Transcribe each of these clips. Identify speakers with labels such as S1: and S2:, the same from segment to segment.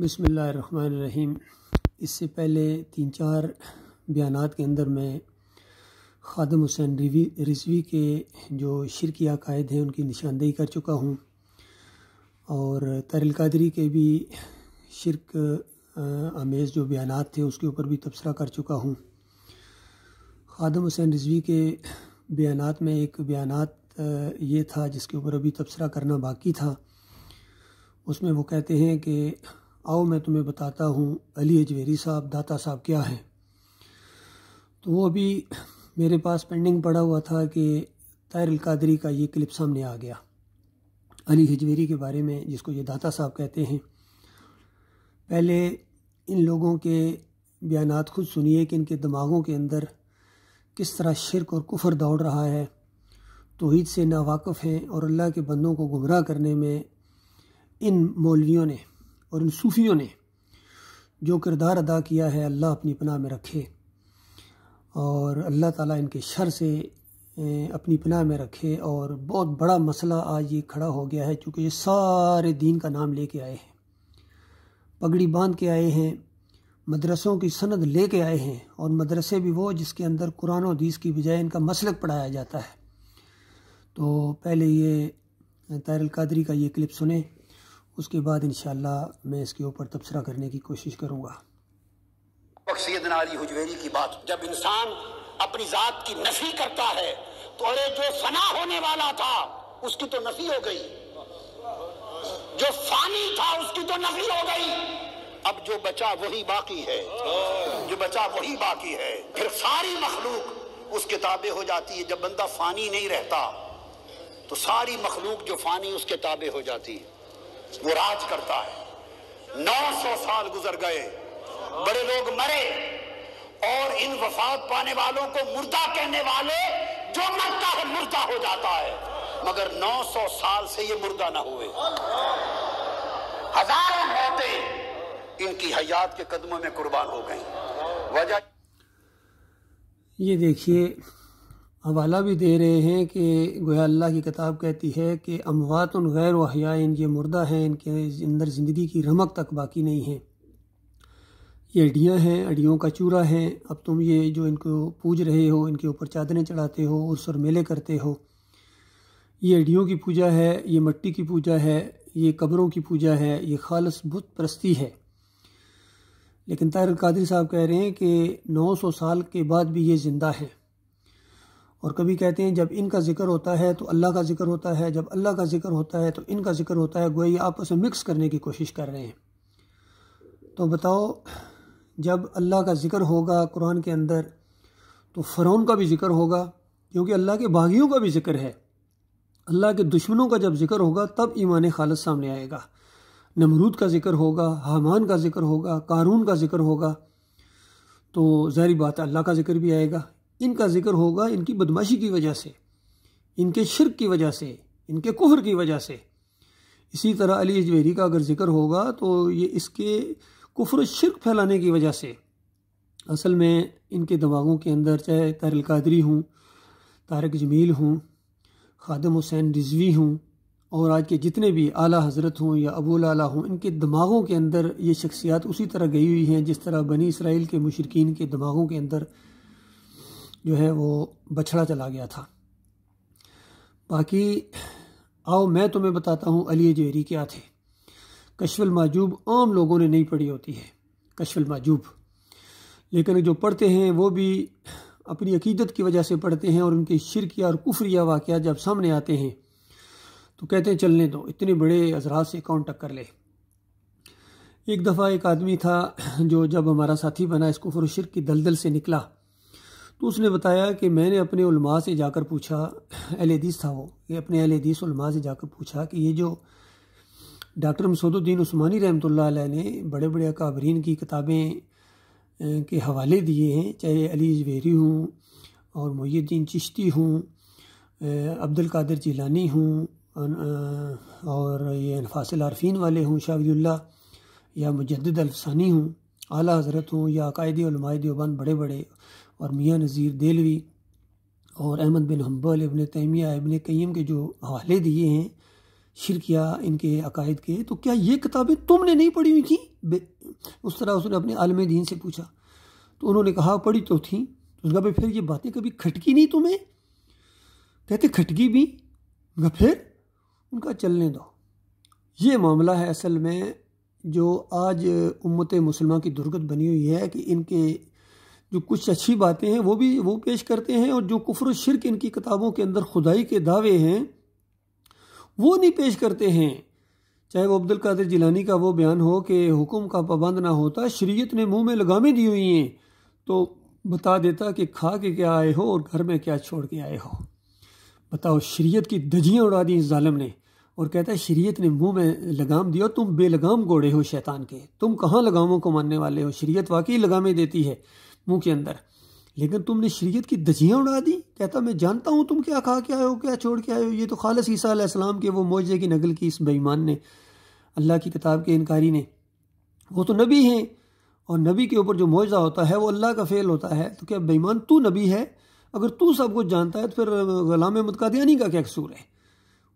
S1: بسم اللہ الرحمن الرحیم۔ اس سے پہلے 3-4 بیانات کے اندر میں خادم حسین رضوی کے جو شرکی عقائد ہیں ان کی نشاندہی کر چکا ہوں، اور طاہر القادری کے بھی شرک آمیز جو بیانات تھے اس کے اوپر بھی تبصرہ کر چکا ہوں۔ خادم حسین رضوی کے بیانات میں ایک بیانات یہ تھا جس کے اوپر ابھی تبصرہ کرنا باقی تھا۔ اس میں وہ کہتے ہیں کہ آؤ میں تمہیں بتاتا ہوں علی اجویری صاحب داتا صاحب کیا ہیں۔ تو وہ ابھی میرے پاس پینڈنگ پڑا ہوا تھا کہ طاہر القادری کا یہ کلپ سامنے آ گیا علی اجویری کے بارے میں، جس کو یہ داتا صاحب کہتے ہیں۔ پہلے ان لوگوں کے بیانات خود سنیے کہ ان کے دماغوں کے اندر کس طرح شرک اور کفر دوڑ رہا ہے، توحید سے ناواقف ہیں، اور اللہ کے بندوں کو گمراہ کرنے میں ان مولویوں نے اور ان صوفیوں نے جو کردار ادا کیا ہے، اللہ اپنی پناہ میں رکھے، اور اللہ تعالیٰ ان کے شر سے اپنی پناہ میں رکھے۔ اور بہت بڑا مسئلہ آج یہ کھڑا ہو گیا ہے، چونکہ یہ سارے دین کا نام لے کے آئے ہیں، پگڑی باندھ کے آئے ہیں، مدرسوں کی سند لے کے آئے ہیں، اور مدرسے بھی وہ جس کے اندر قرآن و حدیث کی بجائے ان کا مسلک پڑھایا جاتا ہے۔ تو پہلے یہ طاہر القادری کا یہ کلپ سنیں، اس کے بعد انشاءاللہ میں اس کے اوپر تبصرہ کرنے کی کوشش کروں گا۔
S2: سیدنا علی حجویری کی بات، جب انسان اپنی ذات کی نفی کرتا ہے تو ارے جو فنا ہونے والا تھا اس کی تو نفی ہو گئی، جو فانی تھا اس کی تو نفی ہو گئی، اب جو بچا وہی باقی ہے، جو بچا وہی باقی ہے۔ پھر ساری مخلوق اس کے تابع ہو جاتی ہے۔ جب بندہ فانی نہیں رہتا تو ساری مخلوق جو فانی اس کے تابع ہو جاتی ہے، وہ راج کرتا ہے۔ 900 سال گزر گئے، بڑے لوگ مرے، اور ان وفات پانے والوں کو مردہ کہنے والے، جو مرتا ہے مردہ ہو جاتا ہے، مگر 900 سال سے یہ مردہ نہ ہوئے۔ ہزاروں موتیں ان کی حیات کے قدموں میں قربان ہو گئیں۔ وجہ
S1: یہ دیکھیے، حوالہ بھی دے رہے ہیں کہ گویا اللہ کی کتاب کہتی ہے کہ اموات غیر احیاء، یہ مردہ ہیں، ان کے اندر زندگی کی رمق تک باقی نہیں ہے، یہ ہڈیاں ہیں، ہڈیوں کا چورا ہے۔ اب تم یہ جو ان کو پوج رہے ہو، ان کے اوپر چادریں چڑھاتے ہو، عرس اور میلے کرتے ہو، یہ ہڈیوں کی پوجا ہے، یہ مٹی کی پوجا ہے، یہ قبروں کی پوجا ہے، یہ خالص بت پرستی ہے۔ لیکن طاہر القادری صاحب کہہ رہے ہیں کہ 900 سال کے بعد بھی یہ زندہ ہے، اور کبھی کہتے ہیں جب ان کا ذکر ہوتا ہے تو اللہ کا ذکر ہوتا ہے، جب اللہ کا ذکر ہوتا ہے تو ان کا ذکر ہوتا ہے، گویا یہ آپس میں مکس کرنے کی کوشش کر رہے ہیں۔ تو بتاؤ، جب اللہ کا ذکر ہوگا قرآن کے اندر تو فرعون کا بھی ذکر ہوگا، کیونکہ اللہ کے باغیوں کا بھی ذکر ہے۔ اللہ کے دشمنوں کا جب ذکر ہوگا تب ایمان خالص سامنے آئے گا۔ نمرود کا ذکر ہوگا، حامان کا ذکر ہوگا، قارون کا ذکر ہوگا، تو ظاہری بات ہے اللہ کا ذکر بھی آئے گا۔ ان کا ذکر ہوگا ان کی بدماشی کی وجہ سے، ان کے شرک کی وجہ سے، ان کے کفر کی وجہ سے۔ اسی طرح علی اجویری کا اگر ذکر ہوگا تو یہ اس کے کفر و شرک پھیلانے کی وجہ سے۔ اصل میں ان کے دماغوں کے اندر چاہے طاہر القادری ہوں، طارق جمیل ہوں، خادم حسین رضوی ہوں، اور آج کے جتنے بھی اعلیٰ حضرت ہوں یا ابو الاعلیٰ ہوں، ان کے دماغوں کے اندر یہ شخصیات اسی طرح گئی ہوئی ہیں جس طرح بنی اسرائیل کے مشرکین کے دماغوں کے اندر جو ہے وہ بچھڑا چلا گیا تھا۔ باقی آؤ میں تمہیں بتاتا ہوں علی اجویری کیا تھے۔ کشف المحجوب عام لوگوں نے نہیں پڑھی ہوتی ہے، کشف المحجوب، لیکن جو پڑھتے ہیں وہ بھی اپنی عقیدت کی وجہ سے پڑھتے ہیں، اور ان کے شرکیہ اور کفریہ واقعات جب سامنے آتے ہیں تو کہتے ہیں چلنے دو، اتنے بڑے حضرات سے کون ٹکر لے۔ ایک دفعہ ایک آدمی تھا جو جب ہمارا ساتھی بنا، اس کفر و شرک کی دلدل سے نکلا، تو اس نے بتایا کہ میں نے اپنے علماء سے جا کر پوچھا، اہل حدیث تھا وہ، کہ اپنے اہل حدیث علماء سے جا کر پوچھا کہ یہ جو ڈاکٹر مسعود الدین عثمانی رحمۃ اللہ علیہ نے بڑے بڑے اکابرین کی کتابیں کے حوالے دیے ہیں، چاہے علی اجویری ہوں اور محی الدین چشتی ہوں، عبد القادر جیلانی ہوں، اور یہ انفاس العارفین والے ہوں، شاہ ولی اللہ یا مجدد الفسانی ہوں، اعلیٰ حضرت ہوں، یا عقائد علماء دیوبند بڑے بڑے، اور میاں نذیر دہلوی اور احمد بن حنبل، ابن تیمیہ، ابن قیم کے جو حوالے دیے ہیں، شرکیہ ان کے عقائد کے، تو کیا یہ کتابیں تم نے نہیں پڑھی ہوئی تھیں؟ اس طرح اس نے اپنے عالم دین سے پوچھا، تو انہوں نے کہا پڑھی تو تھیں۔ اس کا پھر یہ باتیں کبھی کھٹکی نہیں تمہیں؟ کہتے کھٹکی بھی۔ پھر ان کا چلنے دو۔ یہ معاملہ ہے اصل میں جو آج امت مسلمہ کی درگت بنی ہوئی ہے، کہ ان کے جو کچھ اچھی باتیں ہیں وہ پیش کرتے ہیں، اور جو کفر و شرک ان کی کتابوں کے اندر خدائی کے دعوے ہیں وہ نہیں پیش کرتے ہیں۔ چاہے وہ عبد القادر جیلانی کا وہ بیان ہو کہ حکم کا پابند نہ ہوتا، شریعت نے منہ میں لگامیں دی ہوئی ہیں، تو بتا دیتا کہ کھا کے کیا آئے ہو اور گھر میں کیا چھوڑ کے آئے ہو۔ بتاؤ، شریعت کی دھجیاں اڑا دی اس ظالم نے، اور کہتا ہے شریعت نے منہ میں لگام دیا، تم بے لگام گھوڑے ہو شیطان کے، تم کہاں لگاموں کو ماننے والے ہو؟ شریعت واقعی لگامیں دیتی ہے منہ کے اندر، لیکن تم نے شریعت کی دھجیاں اڑا دی۔ کہتا میں جانتا ہوں تم کیا کھا کے آئے ہو، کیا چھوڑ کے آئے ہو۔ یہ تو خالص عیسیٰ علیہ السلام کے وہ معجزے کی نقل کی اس بے ایمان نے، اللہ کی کتاب کے انکاری نے۔ وہ تو نبی ہیں، اور نبی کے اوپر جو معجزہ ہوتا ہے وہ اللہ کا فعل ہوتا ہے، تو کیا بے ایمان تو نبی ہے؟ اگر تو سب کچھ جانتا ہے تو پھر غلام احمد قادیانی کا کیا قصور ہے؟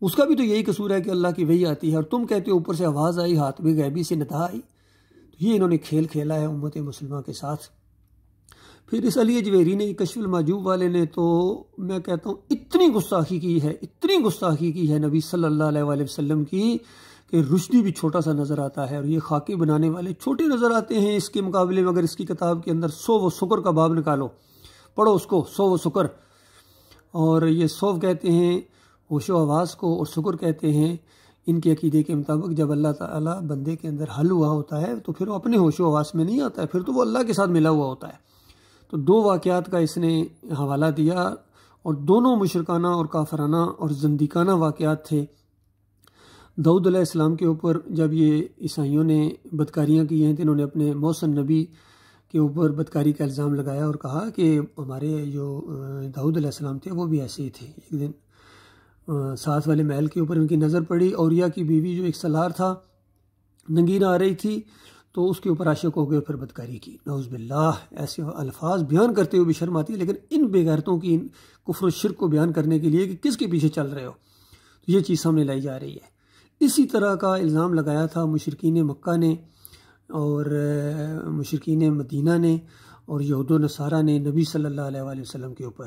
S1: اس کا بھی تو یہی قصور ہے کہ اللہ کی وحی آتی ہے، اور تم کہتے ہو اوپر سے آواز آئی، ہاتھ میں غیبی سے ندا آئی۔ تو یہ انہوں نے کھیل کھیلا ہے امت مسلمہ کے ساتھ۔ پھر اس علی اجویری نے، کشف المحجوب والے نے، تو میں کہتا ہوں اتنی گستاخی کی ہے نبی صلی اللہ علیہ وآلہ وسلم کی، کہ رشدی بھی چھوٹا سا نظر آتا ہے، اور یہ خاکے بنانے والے چھوٹے نظر آتے ہیں اس کے مقابلے میں۔ اگر اس کی کتاب کے اندر 100 و سکر کا باب نکالو، پڑھو اس کو، 100 و سکر، اور یہ 100 کہتے ہیں ہوش و آواز کو، اور سکر کہتے ہیں ان کے عقیدے کے مطابق جب اللہ تعالیٰ بندے کے اندر حل ہوا ہوتا ہے تو پھر وہ اپنے ہوش و آواز میں نہیں آتا ہے، پھر تو وہ اللہ کے ساتھ ملا ہوا ہوتا ہے۔ تو 2 واقعات کا اس نے حوالہ دیا، اور دونوں مشرکانہ اور کافرانہ اور زندیقانہ واقعات تھے۔ داؤد علیہ السلام کے اوپر جب یہ عیسائیوں نے بدکاریاں کی ہیں تو انہوں نے اپنے محسن نبی کے اوپر بدکاری کا الزام لگایا، اور کہا کہ ہمارے جو داؤد علیہ السلام تھے وہ بھی ایسے ہی تھے۔ ایک دن ساتھ والے محل کے اوپر ان کی نظر پڑی، اوریا کی بیوی جو ایک سالار تھا ننگین آ رہی تھی، تو اس کے اوپر عاشق ہو گئے، پھر بدکاری کی۔ نعوذ باللہ، ایسے الفاظ بیان کرتے ہوئے بھی شرم آتی ہے، لیکن ان بے غیرتوں کی کفر و شرک کو بیان کرنے کے لیے کہ کس کے پیچھے چل رہے ہو، یہ چیز سامنے لائی جا رہی ہے۔ اسی طرح کا الزام لگایا تھا مشرکین مکہ نے، اور مشرکین مدینہ نے، اور یہود و نصارہ نے نبی صلی اللہ علیہ وآلہ وسلم کے اوپر،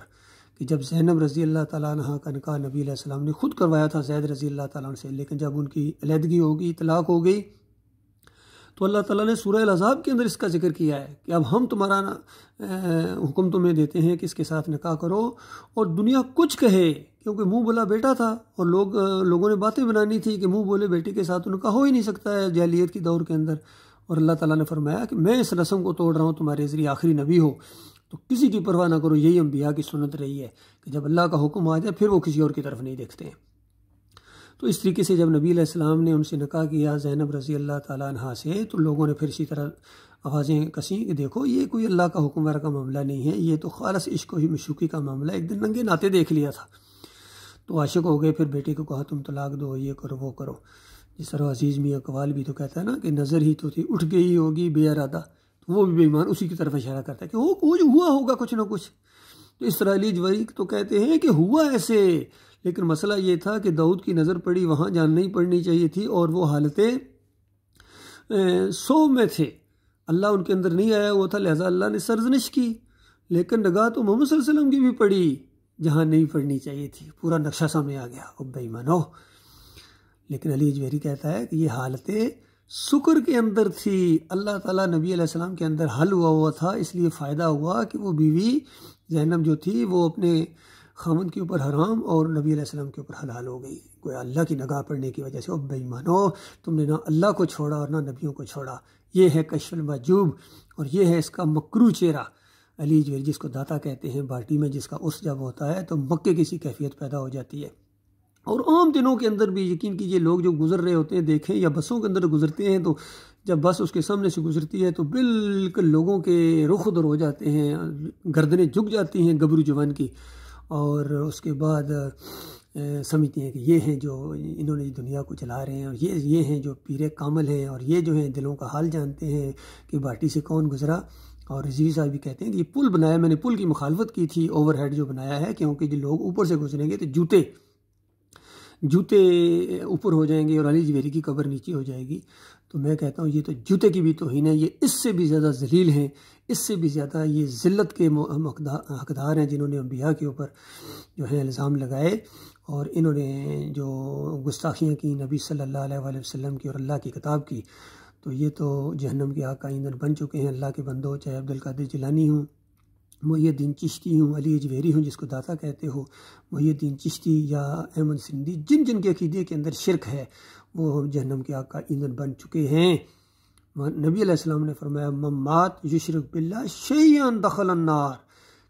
S1: کہ جب زینب رضی اللہ تعالیٰ عنہ کا نکاح نبی علیہ السلام نے خود کروایا تھا زید رضی اللہ تعالیٰ عنہ سے، لیکن جب ان کی علیحدگی ہو گئی، طلاق ہو گئی، تو اللہ تعالیٰ نے سورہ الاحزاب کے اندر اس کا ذکر کیا ہے کہ اب ہم تمہارا حکم تمہیں دیتے ہیں کہ اس کے ساتھ نکاح کرو، اور دنیا کچھ کہے، کیونکہ منہ بولا بیٹا تھا، اور لوگوں نے باتیں بنانی تھی کہ منہ بولے بیٹے کے ساتھ نکاح ہو ہی نہیں سکتا ہے جاہلیت کی دور کے اندر، اور اللہ تعالیٰ نے فرمایا کہ میں اس رسم کو توڑ رہا ہوں، تمہارے ذریعے آخری نبی ہو تو کسی کی پرواہ نہ کرو۔ یہی انبیاء کی سنت رہی ہے کہ جب اللہ کا حکم آ جائے پھر وہ کسی اور کی طرف نہیں دیکھتے ہیں۔ تو اس طریقے سے جب نبی علیہ السلام نے ان سے نکاح کیا زینب رضی اللہ تعالیٰ عنہ سے، تو لوگوں نے پھر اسی طرح آوازیں کسیں کہ دیکھو یہ کوئی اللہ کا حکم وغیرہ کا معاملہ نہیں ہے، یہ تو خالص عشق و مشوقی کا معاملہ ہے، ایک دن ننگے ناتے دیکھ لیا تھا، تو عاشق ہو گئے۔ پھر بیٹے کو کہا تم طلاق دو، یہ کرو وہ کرو۔ جس طرح عزیز میاں قوال بھی تو کہتا ہے نا کہ نظر ہی تو تھی اٹھ گئی ہوگی بے ارادہ، تو وہ بھی بے ایمان اسی کی طرف اشارہ کرتا ہے کہ وہ ہوا ہوگا کچھ نہ کچھ۔ تو اس طرح علی اجویری تو کہتے ہیں کہ ہوا ایسے، لیکن مسئلہ یہ تھا کہ داؤد کی نظر پڑی، وہاں جان نہیں پڑنی چاہیے تھی، اور وہ حالت 100 میں تھے، اللہ ان کے اندر نہیں آیا ہوا تھا، لہذا اللہ نے سرزنش کی۔ لیکن نگاہ تو محمد صلی اللہ علیہ وسلم کی بھی پڑی جہاں نہیں پڑنی چاہیے تھی، پورا نقشہ سامنے آ گیا، اب بے ایمانو۔ لیکن علی اجویری کہتا ہے کہ یہ حالت سکر کے اندر تھی، اللہ تعالیٰ نبی علیہ السلام کے اندر حل ہوا تھا، اس لیے فائدہ ہوا کہ وہ بیوی زینب جو تھی وہ اپنے خامد کے اوپر حرام اور نبی علیہ السلام کے اوپر حلال ہو گئی، کوئی اللہ کی نگاہ پڑنے کی وجہ سے۔ اب بے ایمانو، تم نے نہ اللہ کو چھوڑا اور نہ نبیوں کو چھوڑا۔ یہ ہے کشف المحجوب، اور یہ ہے اس کا مکروہ چہرہ۔ علی اجویری جس کو داتا کہتے ہیں، باٹی میں جس کا اس جب ہوتا ہے تو مکے کی سی کیفیت پیدا ہو جاتی ہے۔ اور عام دنوں کے اندر بھی یقین کیجئے لوگ جو گزر رہے ہوتے ہیں، دیکھیں یا بسوں کے اندر گزرتے ہیں، تو جب بس اس کے سامنے سے گزرتی ہے تو بالکل لوگوں کے رخ ادھر ہو جاتے ہیں، گردنیں جھک جاتی ہیں گبرو جوان کی، اور اس کے بعد سمجھتے ہیں کہ یہ ہیں جو انہوں نے دنیا کو چلا رہے ہیں، اور یہ ہیں جو پیر کامل ہیں، اور یہ جو ہیں دلوں کا حال جانتے ہیں کہ باٹی سے کون گزرا۔ اور رضوی صاحب بھی کہتے ہیں کہ یہ پل بنایا، میں نے پل کی مخالفت کی تھی، اوور ہیڈ جو بنایا ہے، کیونکہ جو لوگ اوپر سے گزریں گے تو جوتے جوتے اوپر ہو جائیں گے اور علی جویری کی قبر نیچے ہو جائے گی، تو میں کہتا ہوں یہ تو جوتے کی بھی توہین ہے، یہ اس سے بھی زیادہ ذلیل ہیں، اس سے بھی زیادہ یہ ذلت کے حقدار ہیں جنہوں نے انبیاء کے اوپر جو ہے الزام لگائے، اور انہوں نے جو گستاخیاں کی نبی صلی اللہ علیہ وآلہ وسلم کی اور اللہ کی کتاب کی، تو یہ تو جہنم کے آگ کا ایندھن بن چکے ہیں۔ اللہ کے بندوں، چاہے عبدالقادر جیلانی ہوں، محی الدین چشتی ہوں، علی اجویری ہوں جس کو داتا کہتے ہو، محی الدین چشتی یا احمد سندھی، جن جن کے عقیدے کے اندر شرک ہے وہ جہنم کی آگ کا ایندھن بن چکے ہیں۔ نبی علیہ السلام نے فرمایا مات یشرک باللہ شیئن دخل النار،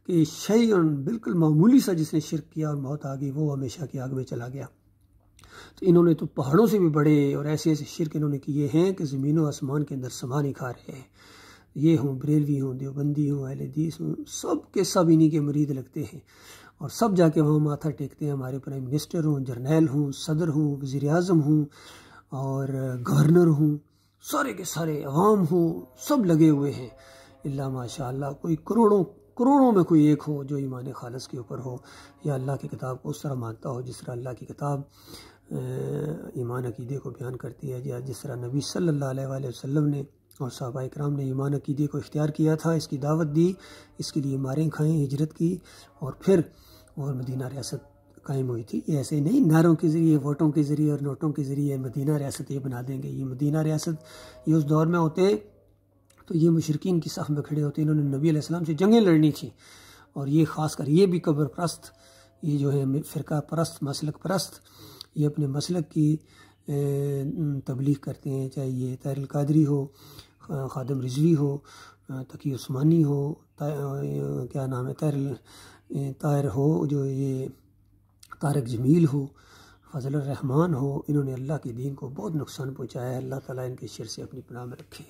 S1: کہ شیئن بالکل معمولی سا جس نے شرک کیا اور موت آ گئی وہ ہمیشہ کی آگ میں چلا گیا۔ تو انہوں نے تو پہاڑوں سے بھی بڑے اور ایسے ایسے شرک انہوں نے کیے ہیں کہ زمین و آسمان کے اندر سما نہیں کھا رہے ہیں۔ یہ ہوں بریلوی ہوں، دیوبندی ہوں، اہل حدیث ہوں، سب کے سب انہی کے مرید لگتے ہیں، اور سب جا کے وہاں ماتھا ٹیکتے ہیں۔ ہمارے پرائم منسٹر ہوں، جرنیل ہوں، صدر ہوں، وزیر اعظم ہوں اور گورنر ہوں، سارے کے سارے عوام ہوں، سب لگے ہوئے ہیں، اللہ ماشاء اللہ کوئی کروڑوں میں کوئی ایک ہو جو ایمان خالص کے اوپر ہو، یا اللہ کی کتاب کو اس طرح مانتا ہو جس طرح اللہ کی کتاب ایمان عقیدے کو بیان کرتی ہے، یا جس طرح نبی صلی اللہ علیہ وآلہ وسلم نے اور صحابہ اکرام نے ایمان عقیدے کو اختیار کیا تھا، اس کی دعوت دی، اس کے لیے ماریں کھائیں، ہجرت کی، اور پھر اور مدینہ ریاست قائم ہوئی تھی۔ یہ ایسے نہیں نعروں کے ذریعے، ووٹوں کے ذریعے اور نوٹوں کے ذریعے مدینہ ریاست یہ بنا دیں گے۔ یہ مدینہ ریاست یہ اس دور میں ہوتے تو یہ مشرکین کی صف میں کھڑے ہوتے، انہوں نے نبی علیہ السلام سے جنگیں لڑنی تھیں، اور یہ خاص کر یہ بھی قبر پرست، یہ جو ہے فرقہ پرست، مسلک پرست، یہ اپنے مسلک کی تبلیغ کرتے ہیں، چاہے یہ طاہر القادری ہو، خادم رضوی ہو، تقی عثمانی ہو، کیا نام ہے طاہر ہو، جو یہ طارق جمیل ہو، فضل الرحمان ہو، انہوں نے اللہ کے دین کو بہت نقصان پہنچایا ہے۔ اللہ تعالیٰ ان کے شر سے اپنی پناہ میں رکھے۔